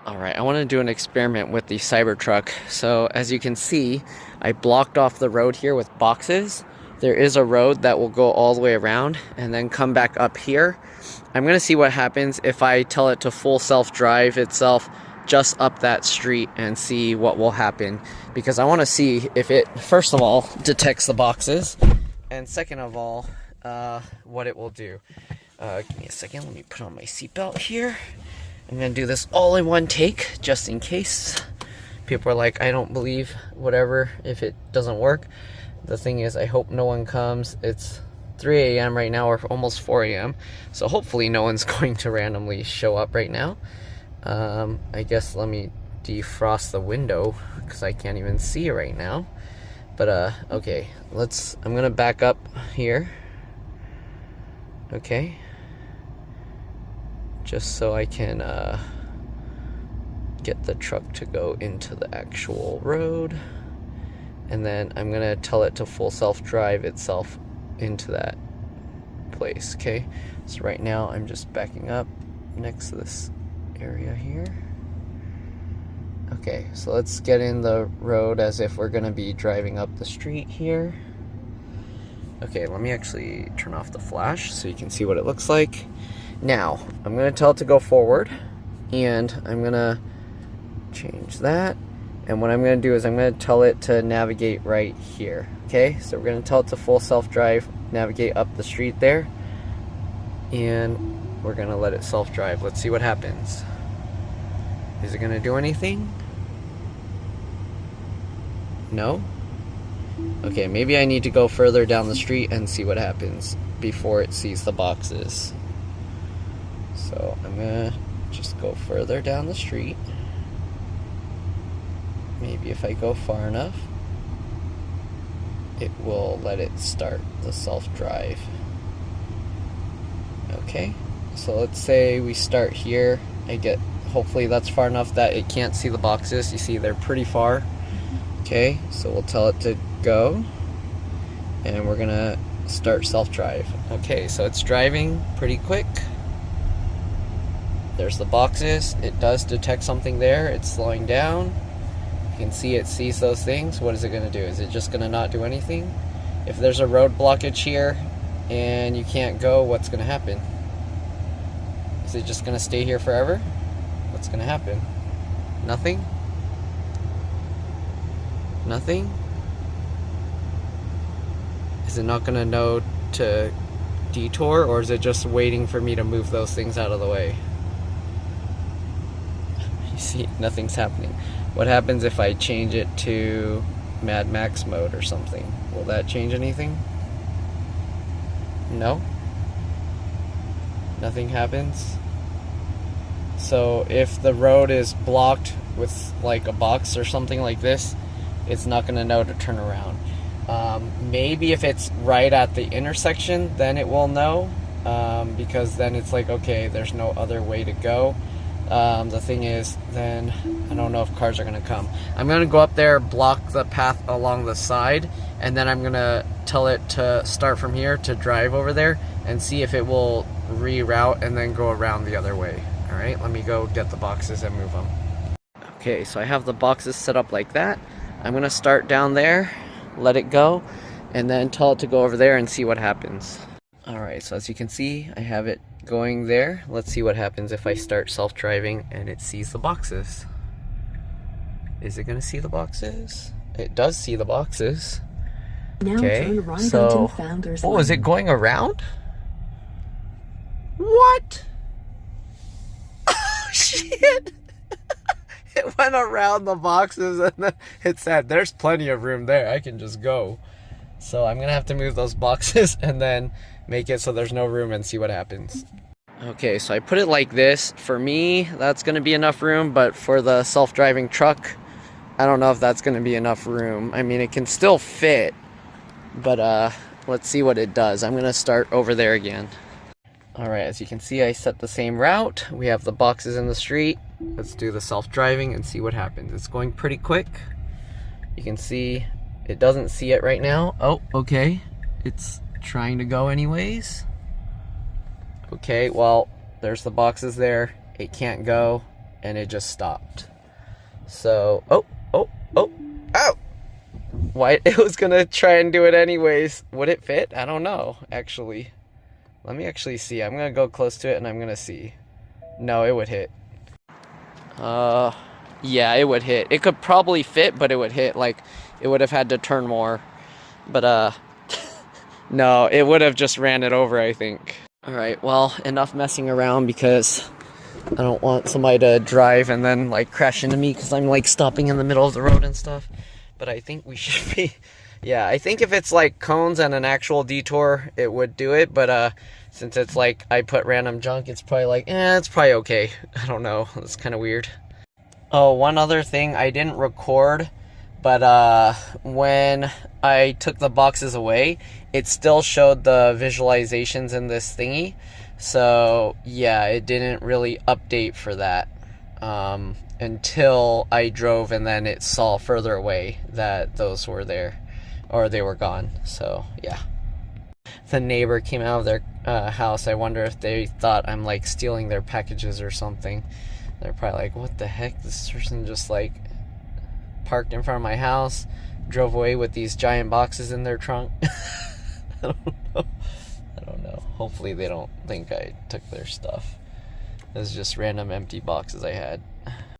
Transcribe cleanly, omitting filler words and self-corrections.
Alright, I want to do an experiment with the Cybertruck. So as you can see, I blocked off the road here with boxes. There is a road that will go all the way around and then come back up here. I'm going to see what happens if I tell it to full self-drive itself just up that street and see what will happen. Because I want to see if it, first of all, detects the boxes, and second of all, what it will do. Give me a second, let me put on my seatbelt here. I'm going to do this all in one take, just in case. People are like, I don't believe whatever if it doesn't work. The thing is, I hope no one comes. It's 3 a.m. right now, or almost 4 a.m. So hopefully no one's going to randomly show up right now. I guess let me defrost the window, because I can't even see right now. But, okay, I'm going to back up here. Okay. Just so I can get the truck to go into the actual road. And then I'm gonna tell it to full self-drive itself into that place, okay? So right now I'm just backing up next to this area here. Okay, so let's get in the road as if we're gonna be driving up the street here. Okay, let me actually turn off the flash so you can see what it looks like. Now, I'm going to tell it to go forward, and I'm going to change that, and what I'm going to do is I'm going to tell it to navigate right here, okay? So we're going to tell it to full self-drive, navigate up the street there, and we're going to let it self-drive. Let's see what happens. Is it going to do anything? No? Okay, maybe I need to go further down the street and see what happens before it sees the boxes. So I'm gonna just go further down the street. Maybe if I go far enough, it will let it start the self-drive. Okay, so let's say we start here. Hopefully that's far enough that it can't see the boxes. You see they're pretty far. Okay, so we'll tell it to go, and we're gonna start self-drive. Okay, so it's driving pretty quick. There's the boxes. It does detect something there. It's slowing down. You can see it sees those things. What is it going to do? Is it just going to not do anything? If there's a road blockage here and you can't go, what's going to happen? Is it just going to stay here forever? What's going to happen? Nothing? Nothing? Is it not going to know to detour, or is it just waiting for me to move those things out of the way? See, nothing's happening. What happens if I change it to Mad Max mode or something? Will that change anything? No? Nothing happens? So if the road is blocked with like a box or something like this, it's not going to know to turn around. Maybe if it's right at the intersection, then it will know, because then it's like, okay, there's no other way to go. The thing is, then I don't know if cars are going to come. I'm going to go up there, block the path along the side, and then I'm going to tell it to start from here to drive over there and see if it will reroute and then go around the other way. Alright, let me go get the boxes and move them. Okay, so I have the boxes set up like that. I'm going to start down there, let it go, and then tell it to go over there and see what happens. Alright, so as you can see, I have it going there. Let's see what happens if I start self-driving and it sees the boxes. Is it going to see the boxes? It does see the boxes. Okay, so... Oh, is it going around? What? Oh, shit! It went around the boxes and then it said, there's plenty of room there. I can just go. So I'm going to have to move those boxes and then make it so there's no room and see what happens. Okay, so I put it like this. For me, that's going to be enough room, but for the self-driving truck, I don't know if that's going to be enough room. I mean, it can still fit, but let's see what it does. I'm going to start over there again. Alright, as you can see, I set the same route. We have the boxes in the street. Let's do the self-driving and see what happens. It's going pretty quick. You can see it doesn't see it right now. Oh, okay. It's trying to go anyways. Okay, well, there's the boxes there. It can't go. and it just stopped. So, oh, ow! Why? It was gonna try and do it anyways. Would it fit? I don't know, actually. Let me actually see. I'm gonna go close to it and I'm gonna see. No, it would hit. Yeah, it would hit. It could probably fit, but it would hit. Like, it would have had to turn more. But, no, it would have just ran it over, I think. Alright, well, enough messing around because I don't want somebody to drive and then, like, crash into me because I'm, like, stopping in the middle of the road and stuff. But I think we should be... Yeah, I think if it's, like, cones and an actual detour, it would do it. But, since it's, like, I put random junk, it's probably like, it's probably okay. I don't know. It's kind of weird. Oh, one other thing. I didn't record, but, when I took the boxes away, it still showed the visualizations in this thingy. So, yeah, it didn't really update for that. Until I drove and then it saw further away that those were there, or they were gone. So yeah, the neighbor came out of their house. I wonder if they thought I'm like stealing their packages or something. They're probably like, what the heck, this person just like parked in front of my house, drove away with these giant boxes in their trunk. I don't know. Hopefully they don't think I took their stuff. It was just random empty boxes I had.